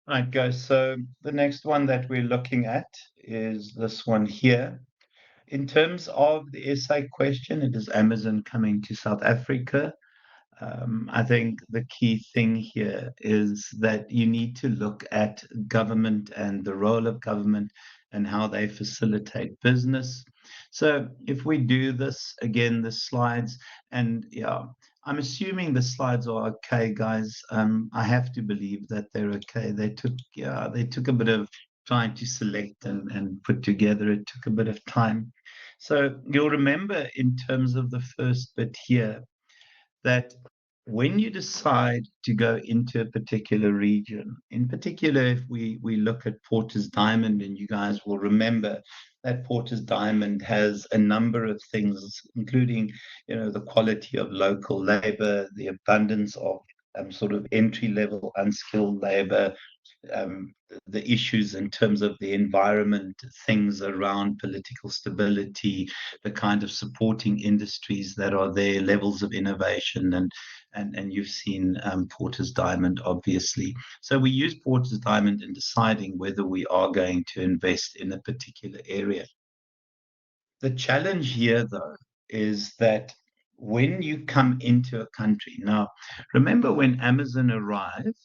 Right, guys. So the next one that we're looking at is this one here. In terms of the essay question, it is Amazon coming to South Africa. I think the key thing here is that you need to look at government and the role of government and how they facilitate business. So if we do this again, the slides, and yeah, I'm assuming the slides are okay, guys. I have to believe that they're okay. They took a bit of trying to select and put together. It took a bit of time. So you'll remember in terms of the first bit here that when you decide to go into a particular region, in particular, if we look at Porter's Diamond, and you guys will remember that Porter's Diamond has a number of things, including, the quality of local labor, the abundance of sort of entry level unskilled labor, um, the issues in terms of the environment, things around political stability, the kind of supporting industries that are there, levels of innovation, and you've seen Porter's Diamond, obviously. So we use Porter's Diamond in deciding whether we are going to invest in a particular area. The challenge here, though, is that when you come into a country, now remember when Amazon arrived,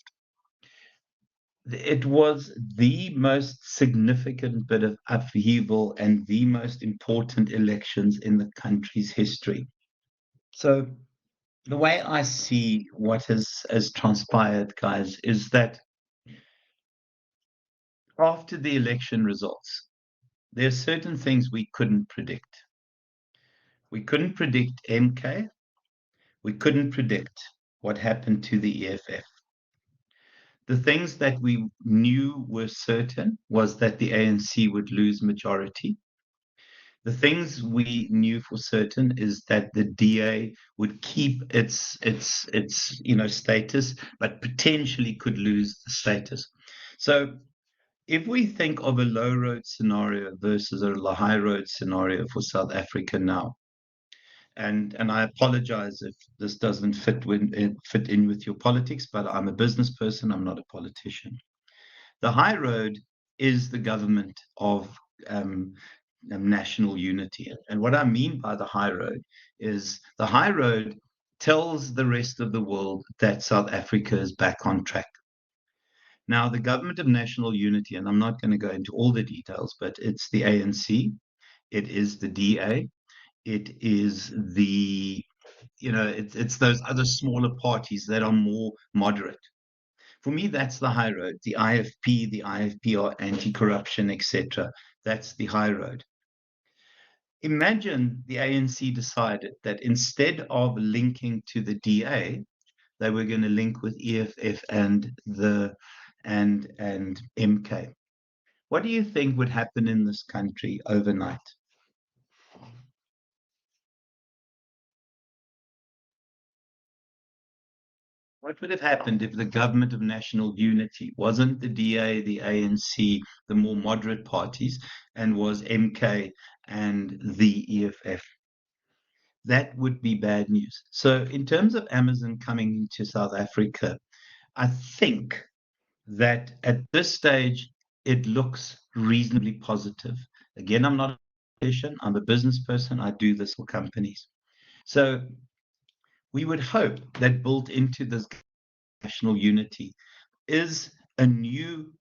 it was the most significant bit of upheaval and the most important elections in the country's history. So the way I see what has transpired, guys, is that after the election results, there are certain things we couldn't predict. We couldn't predict MK. We couldn't predict what happened to the EFF. The things that we knew were certain was that the ANC would lose majority. The things we knew for certain is that the DA would keep its status, but potentially could lose the status. So if we think of a low road scenario versus a high road scenario for South Africa now, and I apologize if this doesn't fit in with your politics, but I'm a business person, I'm not a politician. The high road is the government of national unity. And what I mean by the high road is the high road tells the rest of the world that South Africa is back on track. Now, the government of national unity, and I'm not going to go into all the details, but it's the ANC, it is the DA, it is it's those other smaller parties that are more moderate. For me, that's the high road. The IFP are anti-corruption, etc. That's the high road. Imagine the ANC decided that instead of linking to the DA, they were going to link with EFF and MK. What do you think would happen in this country overnight? What would have happened if the government of national unity wasn't the DA, the ANC, the more moderate parties, and was MK and the EFF? That would be bad news. So, in terms of Amazon coming into South Africa, I think that at this stage it looks reasonably positive. Again, I'm not a politician, I'm a business person, I do this for companies. So, we would hope that built into this national unity is a new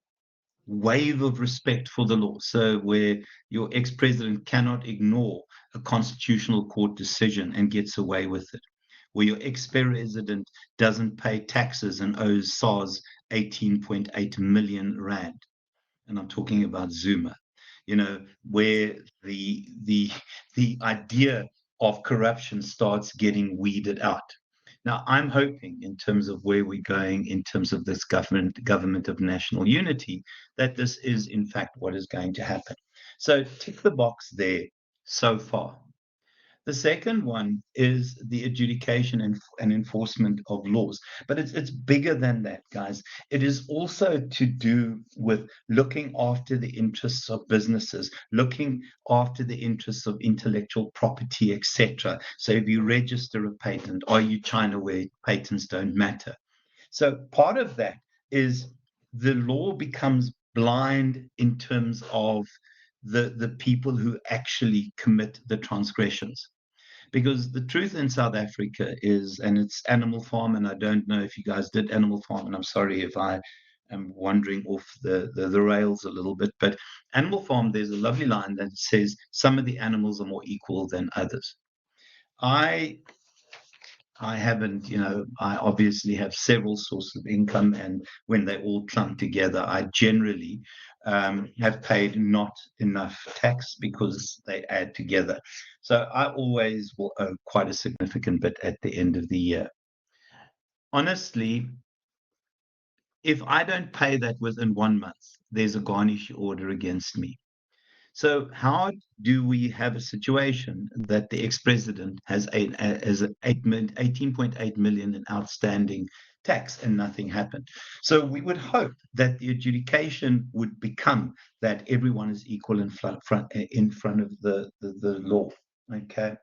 wave of respect for the law. So, where your ex president cannot ignore a constitutional court decision and gets away with it, where your ex president doesn't pay taxes and owes SARS 18.8 million rand. And I'm talking about Zuma, where the idea of corruption starts getting weeded out. Now, I'm hoping, in terms of where we're going, in terms of this government of national unity, that this is, in fact, what is going to happen. So tick the box there so far. The second one is the adjudication and enforcement of laws. But it's bigger than that, guys. It is also to do with looking after the interests of businesses, looking after the interests of intellectual property, etc. So if you register a patent, are you China where patents don't matter? So part of that is the law becomes blind in terms of the people who actually commit the transgressions. Because the truth in South Africa is, and it's Animal Farm, and I don't know if you guys did Animal Farm, and I'm sorry if I am wandering off the rails a little bit, but Animal Farm, there's a lovely line that says some of the animals are more equal than others. I I haven't, I obviously have several sources of income, and when they all clump together, I generally have paid not enough tax because they add together. So I always will owe quite a significant bit at the end of the year. Honestly, if I don't pay that within 1 month, there's a garnish order against me. So how do we have a situation that the ex-president has 18.8 million in outstanding tax and nothing happened? So we would hope that the adjudication would become that everyone is equal in front of the law. Okay,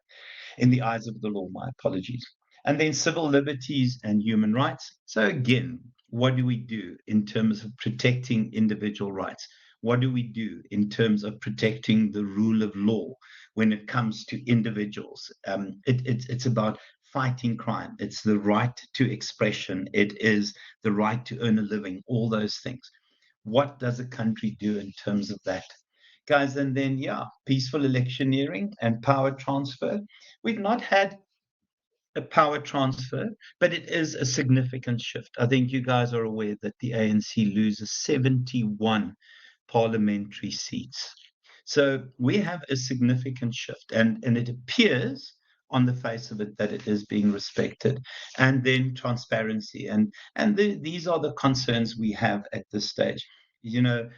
in the eyes of the law, my apologies. And then civil liberties and human rights. So, again, what do we do in terms of protecting individual rights? What do we do in terms of protecting the rule of law when it comes to individuals? It's about fighting crime. It's the right to expression. It is the right to earn a living, all those things. What does a country do in terms of that? Guys, and then, yeah, peaceful electioneering and power transfer. We've not had a power transfer, but it is a significant shift. I think you guys are aware that the ANC loses 71 parliamentary seats. So we have a significant shift, and it appears on the face of it that it is being respected. And then transparency, these are the concerns we have at this stage. You know,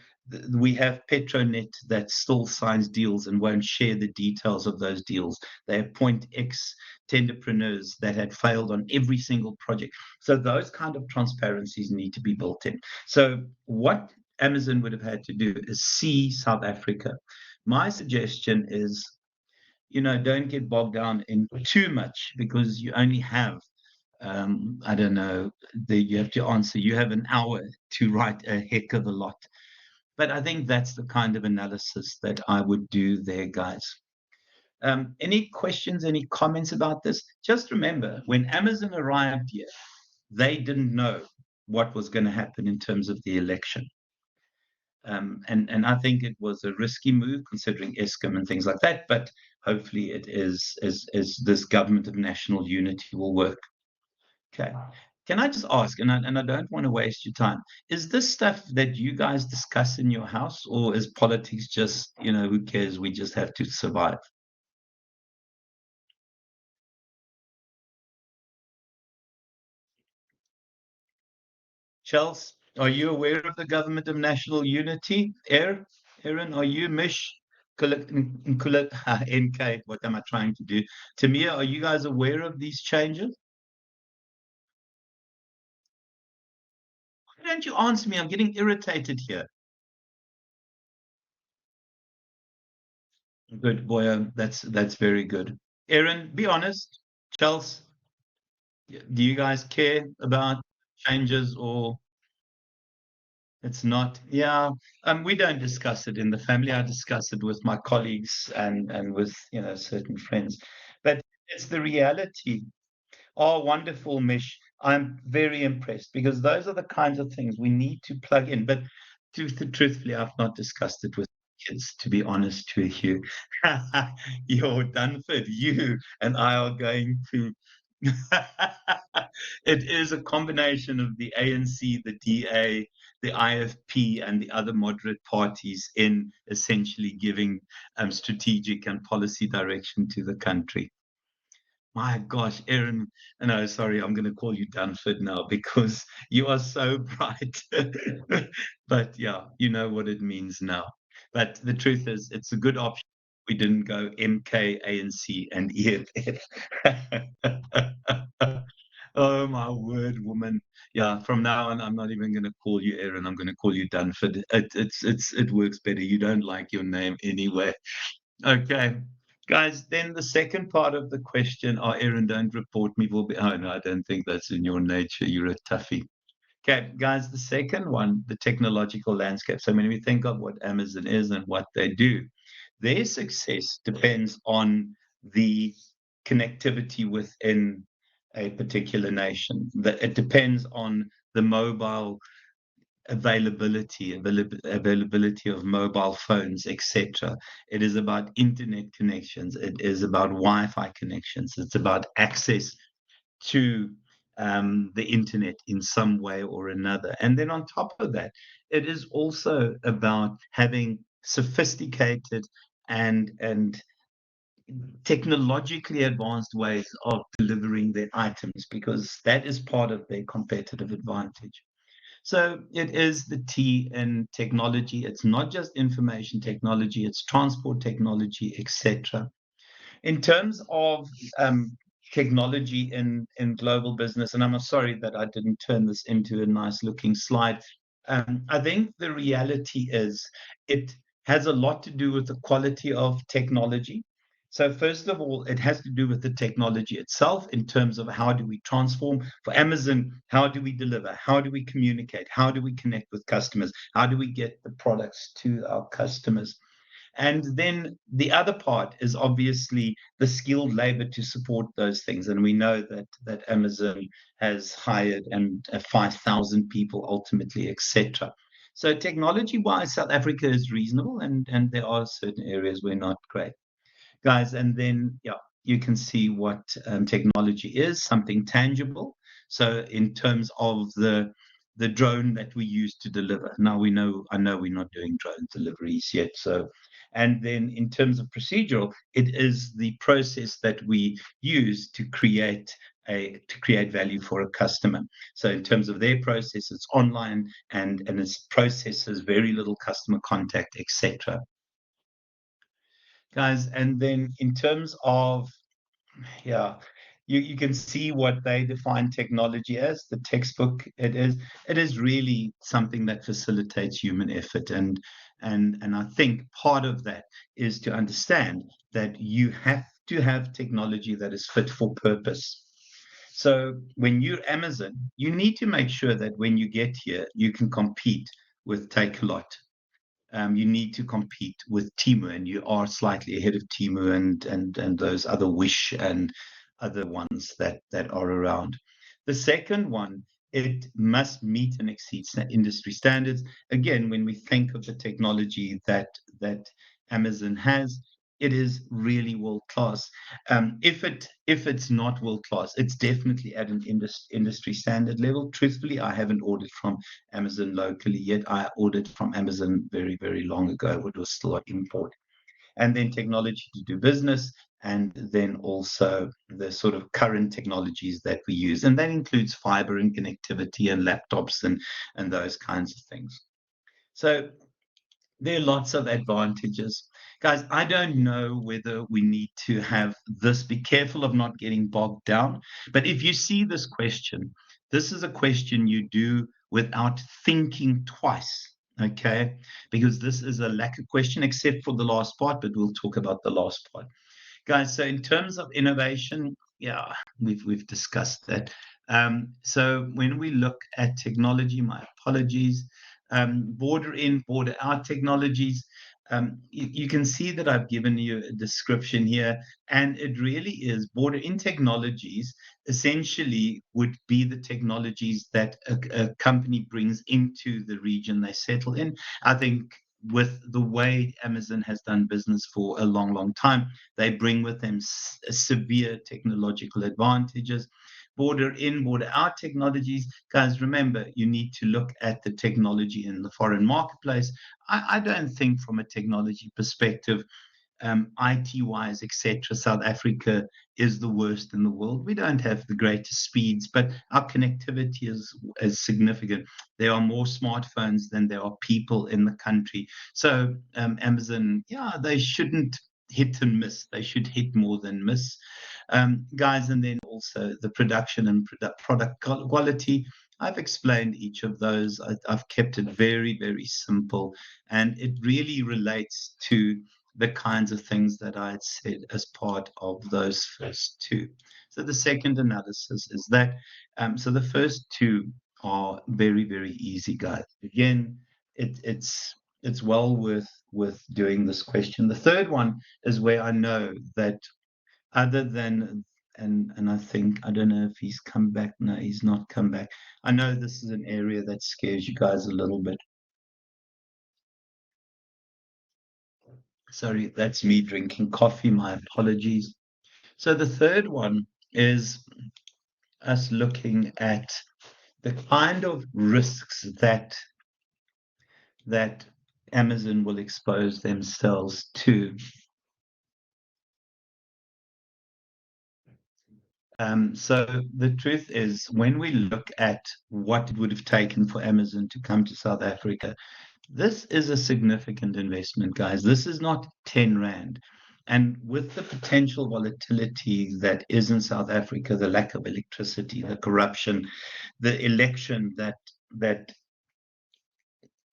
we have Petronet that still signs deals and won't share the details of those deals. They appoint ex tenderpreneurs that had failed on every single project. So those kind of transparencies need to be built in. So what Amazon would have had to do is see South Africa. My suggestion is, don't get bogged down in too much because you only have, I don't know, you have to answer. You have an hour to write a heck of a lot. But I think that's the kind of analysis that I would do there, guys. Any questions, any comments about this? Just remember, when Amazon arrived here, they didn't know what was going to happen in terms of the election. And I think it was a risky move considering Eskom and things like that, but hopefully it is as this government of national unity will work. Okay. Can I just ask, and I don't want to waste your time, is this stuff that you guys discuss in your house, or is politics just, who cares? We just have to survive. Charles, are you aware of the government of national unity? Aaron, are you Mish? NK, what am I trying to do? Tamia, are you guys aware of these changes? Why don't you answer me? I'm getting irritated here. Good boy, that's very good. Aaron, be honest. Charles, do you guys care about changes or it's not? Yeah, we don't discuss it in the family. I discuss it with my colleagues and with certain friends, but it's the reality. Oh, wonderful, Mish. I'm very impressed because those are the kinds of things we need to plug in. But truthfully, I've not discussed it with kids, to be honest with you. You're Dunford, you and I are going to. It is a combination of the ANC, the DA, the IFP, and the other moderate parties in essentially giving strategic and policy direction to the country. My gosh, Aaron, no, sorry, I'm going to call you Dunford now because you are so bright. But yeah, you know what it means now. But the truth is, it's a good option. We didn't go MK, ANC, and EFF. Oh my word, woman. Yeah, from now on, I'm not even going to call you Aaron. I'm going to call you Dunford. It works better. You don't like your name anyway. Okay. Guys, then the second part of the question, oh, Aaron, don't report me. Will be, oh, no, I don't think that's in your nature. You're a toughie. Okay, guys, the second one, the technological landscape. So when we think of what Amazon is and what they do, their success depends on the connectivity within a particular nation. It depends on the mobile availability of mobile phones, etc. It is about internet connections. It is about Wi-Fi connections. It's about access to the internet in some way or another. And then on top of that, it is also about having sophisticated and technologically advanced ways of delivering their items, because that is part of their competitive advantage. So it is the T in technology. It's not just information technology, it's transport technology, etc. In terms of technology in global business, and I'm sorry that I didn't turn this into a nice looking slide. I think the reality is it has a lot to do with the quality of technology. So first of all, it has to do with the technology itself in terms of how do we transform. For Amazon, how do we deliver? How do we communicate? How do we connect with customers? How do we get the products to our customers? And then the other part is obviously the skilled labor to support those things. And we know that Amazon has hired 5,000 people ultimately, etc. So technology-wise, South Africa is reasonable, and there are certain areas we're not great, guys. And then, yeah, you can see what technology is, something tangible. So in terms of the drone that we use to deliver. Now I know we're not doing drone deliveries yet. So, and then in terms of procedural, it is the process that we use to create value for a customer. So in terms of their process, it's online and its processes very little customer contact, etc. Guys, and then in terms of, yeah, you can see what they define technology as. The textbook, it is really something that facilitates human effort. And I think part of that is to understand that you have to have technology that is fit for purpose. So when you're Amazon, you need to make sure that when you get here, you can compete with Takealot. You need to compete with Temu, and you are slightly ahead of Temu and those other Wish and other ones that are around. The second one, it must meet and exceed industry standards. Again, when we think of the technology that Amazon has, it is really world class. If it's not world class, it's definitely at an industry standard level. Truthfully, I haven't ordered from Amazon locally yet. I ordered from Amazon very, very long ago. It was still an import. And then technology to do business, and then also the sort of current technologies that we use. And that includes fiber and connectivity and laptops and those kinds of things. So there are lots of advantages. Guys, I don't know whether we need to have this. Be careful of not getting bogged down. But if you see this question, this is a question you do without thinking twice, okay? Because this is a lacquer question, except for the last part, but we'll talk about the last part. Guys, so in terms of innovation, yeah, we've discussed that. So when we look at technology, my apologies, border in, border out technologies, you can see that I've given you a description here, and it really is border in technologies essentially would be the technologies that a company brings into the region they settle in. I think with the way Amazon has done business for a long, long time, they bring with them severe technological advantages. Border in, border out technologies. Guys, remember, you need to look at the technology in the foreign marketplace. I don't think from a technology perspective, IT-wise, etc., South Africa is the worst in the world. We don't have the greatest speeds, but our connectivity is significant. There are more smartphones than there are people in the country. So Amazon, yeah, they shouldn't hit and miss. They should hit more than miss, guys. And then also the production and product quality. I've explained each of those. I've kept it very, very simple, and it really relates to the kinds of things that I had said as part of those first two. So the second analysis is that, so the first two are very, very easy, guys. Again, it's well worth doing this question. The third one is where I know that other than and I think I don't know if he's come back. No, he's not come back. I know this is an area that scares you guys a little bit. Sorry, that's me drinking coffee. My apologies. So the third one is us looking at the kind of risks that Amazon will expose themselves to. So the truth is, when we look at what it would have taken for Amazon to come to South Africa, this is a significant investment, guys. This is not 10 Rand. And with the potential volatility that is in South Africa, the lack of electricity, the corruption, the election that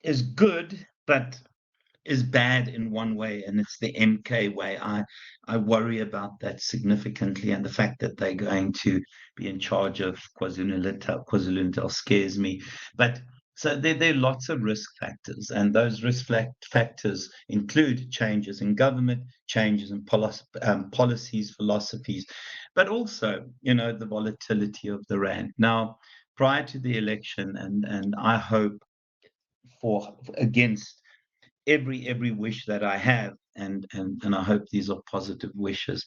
is good, but is bad in one way, and it's the MK way. I worry about that significantly, and the fact that they're going to be in charge of KwaZulu-Natal scares me. But so there are lots of risk factors, and those factors include changes in government, changes in policies, philosophies, but also, the volatility of the rand. Now, prior to the election, and I hope for against every wish that I have, and I hope these are positive wishes,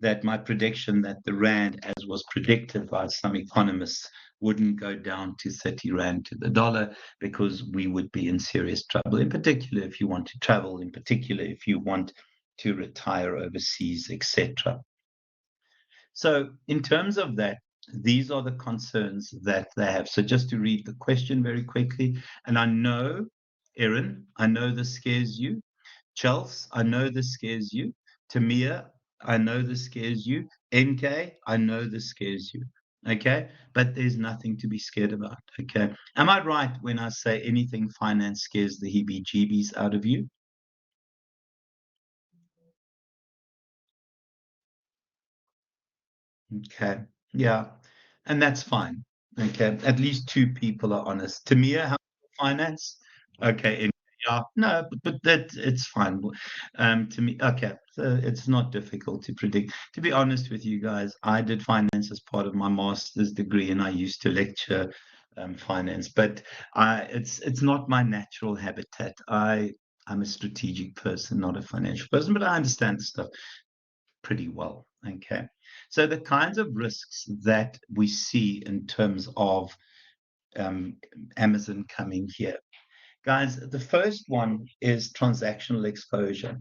that my prediction that the rand, as was predicted by some economists, wouldn't go down to 30 rand to the dollar, because we would be in serious trouble, in particular if you want to travel, in particular if you want to retire overseas, etc. So in terms of that, these are the concerns that they have. So just to read the question very quickly, and I know, Erin, I know this scares you. Chels, I know this scares you. Tamia, I know this scares you. NK, I know this scares you. Okay, but there's nothing to be scared about. Okay, am I right when I say anything finance scares the heebie-jeebies out of you? Okay, yeah, and that's fine. Okay, at least two people are honest. Tamia, how finance? Okay, yeah, no, but that it's fine. To me, okay, so it's not difficult to predict. To be honest with you guys, I did finance as part of my master's degree, and I used to lecture finance, but it's not my natural habitat. I'm a strategic person, not a financial person, but I understand the stuff pretty well. Okay. So the kinds of risks that we see in terms of um, Amazon coming here, guys, the first one is transactional exposure.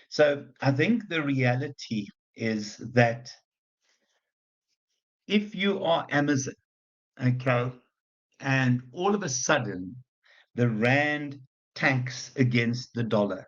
So I think the reality is that if you are Amazon, okay, and all of a sudden the rand tanks against the dollar,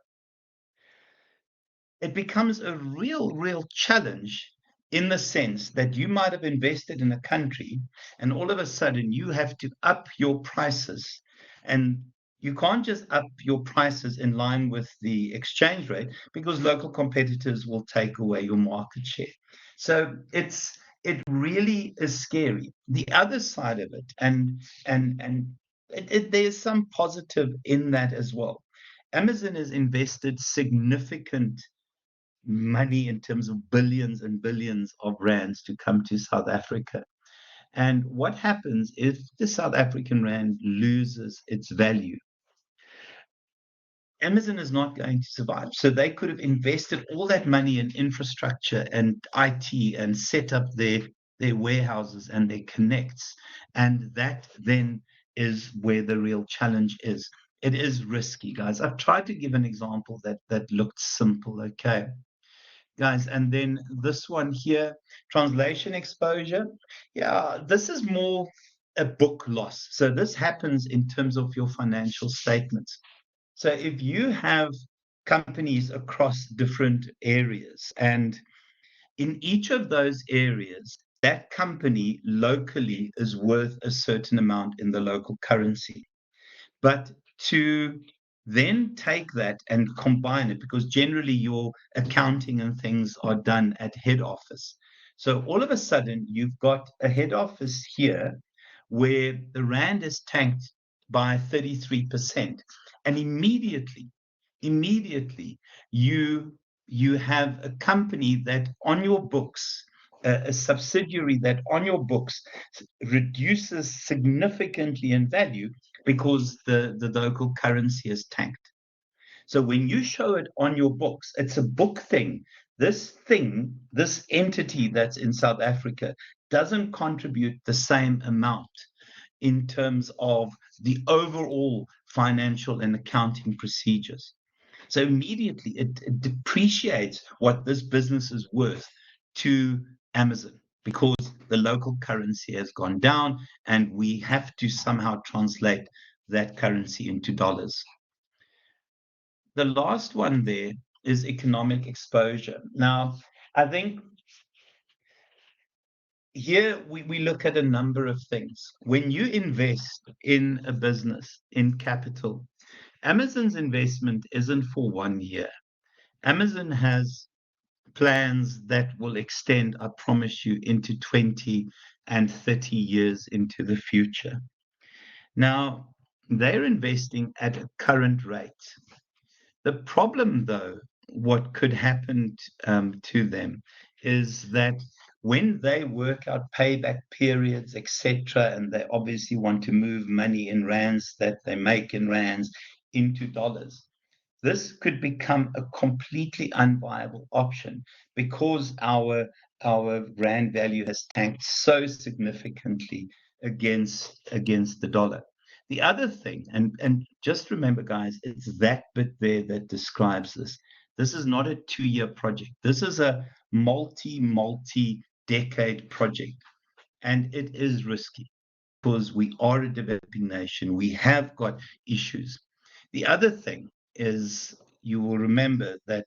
it becomes a real challenge, in the sense that you might have invested in a country and all of a sudden you have to up your prices, and you can't just up your prices in line with the exchange rate, because local competitors will take away your market share. So it really is scary. The other side of it, and there's some positive in that as well. Amazon has invested significant money, in terms of billions and billions of rands, to come to South Africa. And what happens if the South African rand loses its value? Amazon is not going to survive. So they could have invested all that money in infrastructure and IT and set up their warehouses and their connects. And that then is where the real challenge is. It is risky, guys. I've tried to give an example that looked simple, okay? Guys, and then this one here, translation exposure. Yeah, this is more a book loss. So this happens in terms of your financial statements. So if you have companies across different areas, and in each of those areas, that company locally is worth a certain amount in the local currency. But to then take that and combine it, because generally your accounting and things are done at head office. So all of a sudden, you've got a head office here where the rand is tanked by 33%, and immediately you have a company that on your books, a subsidiary that on your books reduces significantly in value because the local currency is tanked. So when you show it on your books, it's a book thing. This entity that's in South Africa doesn't contribute the same amount in terms of the overall financial and accounting procedures. So immediately it depreciates what this business is worth to Amazon because the local currency has gone down and we have to somehow translate that currency into dollars. The last one there is economic exposure. Now, I think here we look at a number of things. When you invest in a business, in capital, Amazon's investment isn't for 1 year. Amazon has plans that will extend, I promise you, into 20 and 30 years into the future. Now, they're investing at a current rate. The problem, though, what could happen to them is that when they work out payback periods, etc., and they obviously want to move money in rands that they make in rands into dollars, this could become a completely unviable option because our rand value has tanked so significantly against the dollar. The other thing, and just remember, guys, it's that bit there that describes this. This is not a 2-year project. This is a multi-decade project, and it is risky because we are a developing nation. We have got issues. The other thing is, you will remember that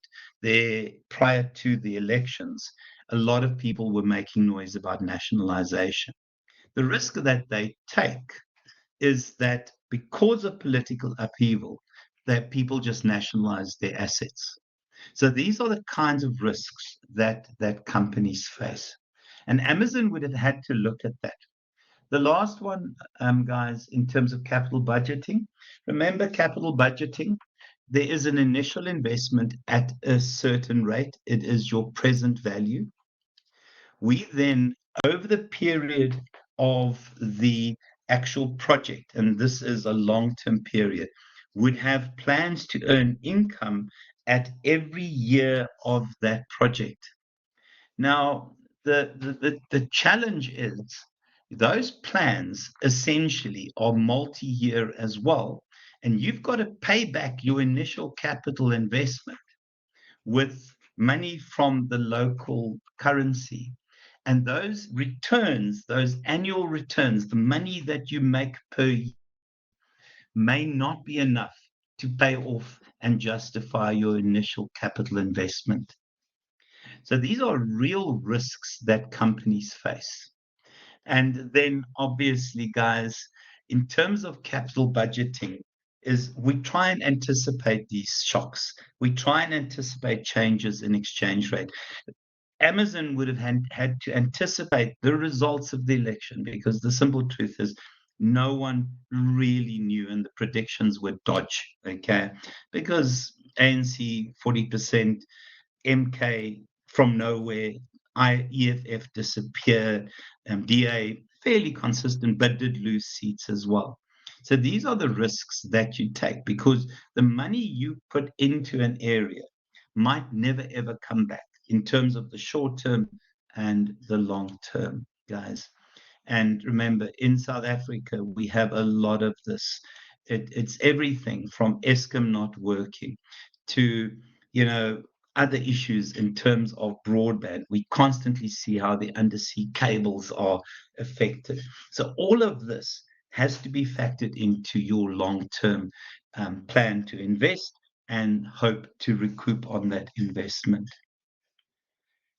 prior to the elections, a lot of people were making noise about nationalization. The risk that they take is that because of political upheaval, that people just nationalize their assets. So these are the kinds of risks that companies face. And Amazon would have had to look at that. The last one, guys, in terms of capital budgeting, remember capital budgeting, there is an initial investment at a certain rate. It is your present value. We then, over the period of the actual project, and this is a long-term period, would have plans to earn income at every year of that project. Now, the challenge is those plans essentially are multi-year as well, and you've got to pay back your initial capital investment with money from the local currency. And those returns, those annual returns, the money that you make per year, may not be enough to pay off and justify your initial capital investment. So these are real risks that companies face. And then obviously, guys, in terms of capital budgeting, is we try and anticipate these shocks. We try and anticipate changes in exchange rate. Amazon would have had to anticipate the results of the election because the simple truth is no one really knew and the predictions were dodge, okay? Because ANC 40%, MK from nowhere, EFF disappear, DA fairly consistent but did lose seats as well. So these are the risks that you take because the money you put into an area might never ever come back in terms of the short term and the long term, guys. And remember, in South Africa, we have a lot of this. It's everything from Eskom not working to, other issues in terms of broadband. We constantly see how the undersea cables are affected. So all of this has to be factored into your long-term plan to invest and hope to recoup on that investment.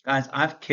Guys, I've kept